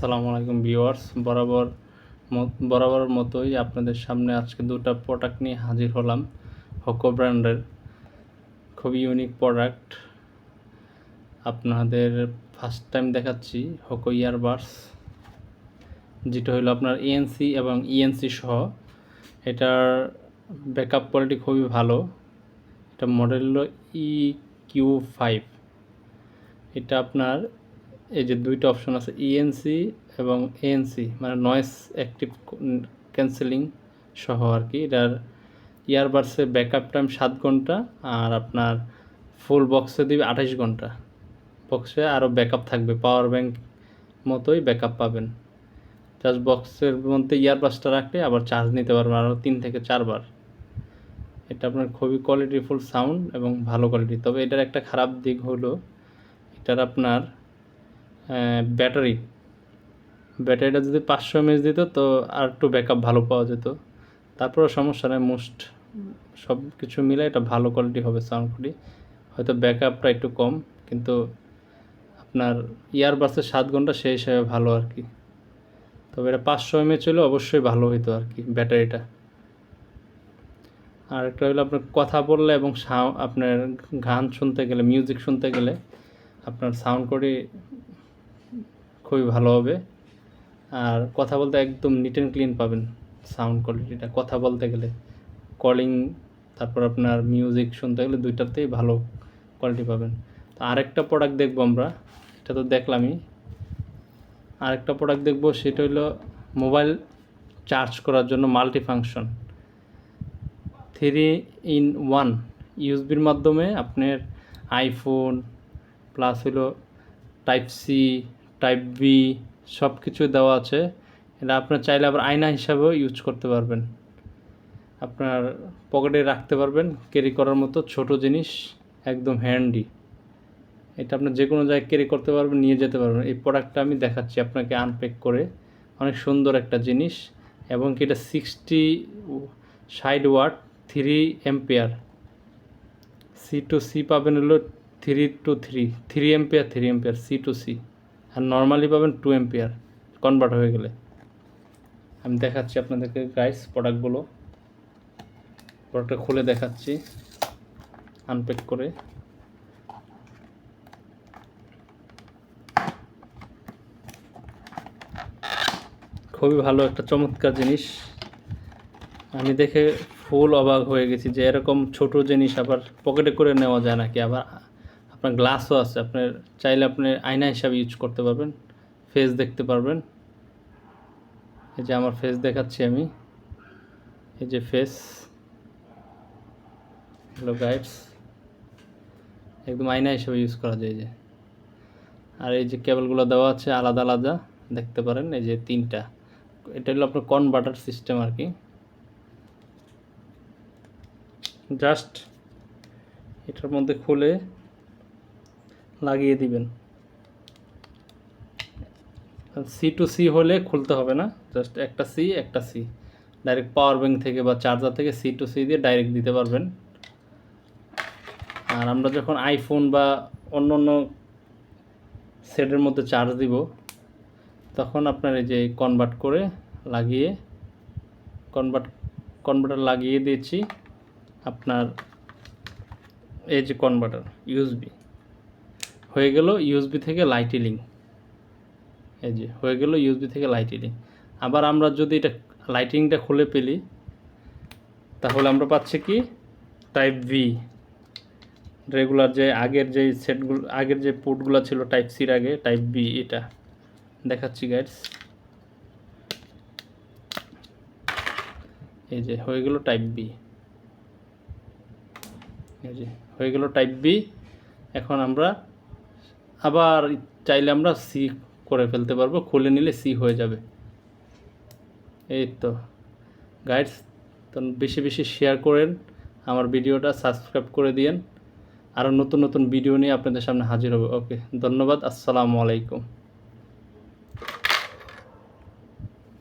আসসালামু আলাইকুম ভিউয়ার্স, বরাবর মতোই আপনাদের সামনে আজকে দুটো প্রোডাক্ট নিয়ে হাজির হলাম। হোকো ব্র্যান্ডের খুবই ইউনিক প্রোডাক্ট আপনাদের ফার্স্ট টাইম দেখাচ্ছি। হোকো ইয়ারবাডস, যেটা হলো আপনার এএনসি এবং ইএনসি সহ। এটার ব্যাকআপ কোয়ালিটি খুবই ভালো। এটা মডেল হলো EQ5। এটা আপনার এই যে দুইটা অপশন আছে, ইএনসি এবং এএনসি, মানে নয়েজ অ্যাক্টিভ ক্যান্সেলিং সহ আর কি। এটার ইয়ারবাডসের ব্যাকআপ টাইম 7 ঘন্টা, আর আপনার ফুল বক্সে দিবে 28 ঘন্টা। বক্সে আরও ব্যাকআপ থাকবে, পাওয়ার ব্যাংক মতোই ব্যাকআপ পাবেন। জাস্ট বক্সের মধ্যে ইয়ারবাডসটা রাখলে আবার চার্জ নিতে পারবেন আরও 3 থেকে 4 বার। এটা আপনার খুবই কোয়ালিটিফুল সাউন্ড এবং ভালো কোয়ালিটি। তবে এটার একটা খারাপ দিক হলো এটার আপনার ব্যাটারিটা যদি 500 mAh দিত তো আর একটু ব্যাকআপ ভালো পাওয়া যেত। তারপরেও সমস্যা নেই, সব কিছু মিলে এটা ভালো কোয়ালিটি হবে সাউন্ড কোয়ালিটি। হয়তো ব্যাকআপটা একটু কম, কিন্তু আপনার ইয়ারবাডসের 7 ঘন্টা সেই হিসাবে ভালো আর কি। তবে এটা 500 mAh হলে অবশ্যই ভালো হতো আর কি ব্যাটারিটা। আর একটা হলো আপনার কথা বললে এবং আপনার গান শুনতে গেলে, মিউজিক শুনতে গেলে আপনার সাউন্ড কোয়ালিটি খুবই ভালো হবে। আর কথা বলতে একদম নিট অ্যান্ড ক্লিন পাবেন সাউন্ড কোয়ালিটিটা, কথা বলতে গেলে, কলিং, তারপর আপনার মিউজিক শুনতে গেলে দুইটাতেই ভালো কোয়ালিটি পাবেন। তো আরেকটা প্রোডাক্ট দেখবো আমরা, এটা তো দেখলামই। আরেকটা প্রোডাক্ট দেখবো, সেটা হলো মোবাইল চার্জ করার জন্য মাল্টি ফাংশন 3-in-1 ইউএসবির মাধ্যমে আপনার আইফোন প্লাস হলো টাইপ সি, টাইপ বি সব কিছু দেওয়া আছে। এটা আপনার চাইলে আবার আয়না হিসাবেও ইউজ করতে পারবেন, আপনার পকেটে রাখতে পারবেন, ক্যারি করার মতো ছোট জিনিস, একদম হ্যান্ডি। এটা আপনার যে কোনো জায়গায় ক্যারি করতে পারবেন, নিয়ে যেতে পারবেন। এই প্রোডাক্টটা আমি দেখাচ্ছি আপনাকে আনপ্যাক করে, অনেক সুন্দর একটা জিনিস। এবং কি এটা 60 watt 3 ampere, C to C পাবেন হলো 3 অ্যাম্পিয়ার সি টু সি, আর নর্মালি পাবেন 2 অ্যাম্পিয়ার কনভার্ট হয়ে গেলে। আমি দেখাচ্ছি আপনাদেরকে গাইস প্রোডাক্টটা খুলে দেখাচ্ছি আনপ্যাক করে। খুবই ভালো একটা চমৎকার জিনিস, আমি দেখে ফুল অবাক হয়ে গেছি যে এরকম ছোট জিনিস আবার পকেটে করে নেওয়া যায় নাকি। আবার আপনার গ্লাসও আছে, আপনার চাইলে আপনি আয়না হিসাবে ইউজ করতে পারবেন, ফেস দেখতে পারবেন। এই যে আমার ফেস দেখাচ্ছি আমি, এই যে ফেস, হ্যালো গাইডস, একদম আয়না হিসাবে ইউজ করা যায়। যে আর এই যে কেবলগুলো দেওয়া আছে আলাদা আলাদা, দেখতে পারেন এই যে 3টা। এটা হলো আপনার কনভার্টার সিস্টেম আর কি। জাস্ট এটার মধ্যে খুলে লাগিয়ে দিবেন। সি টু সি হলে খুলতে হবে না, জাস্ট একটা সি ডাইরেক্ট পাওয়ার ব্যাংক থেকে বা চার্জার থেকে সি টু সি দিয়ে ডাইরেক্ট দিতে পারবেন। আর আমরা যখন আইফোন বা অন্য অন্য সেটের মধ্যে চার্জ দিব, তখন আপনার এই যে কনভার্টার লাগিয়ে দিয়েছি। আপনার এই যে কনভার্টার ইউএসবি হয়ে গেল, ইউএসবি থেকে লাইটিনিং, এই যে হয়ে গেল ইউএসবি থেকে লাইটিনিং। আবার আমরা যদি এটা লাইটিনিংটা খুলে ফেলি, তাহলে আমরা পাচ্ছি কি টাইপ ভি, রেগুলার যে আগের যে পোর্টগুলো ছিল টাইপ সির আগে, টাইপ বি। এটা দেখাচ্ছি গাইডস, এই যে হয়ে গেল টাইপ বি, এই যে হয়ে গেল টাইপ বি। এখন আমরা আবার চাইলে আমরা সি করে ফেলতে পারবো, খুলে নিলে সি হয়ে যাবে। এই তো গাইডস, তো বেশি বেশি শেয়ার করেন, আমার ভিডিওটা সাবস্ক্রাইব করে দিয়েন। আরও নতুন নতুন ভিডিও নিয়ে আপনাদের সামনে হাজির হবে। ওকে, ধন্যবাদ, আসসালামু আলাইকুম।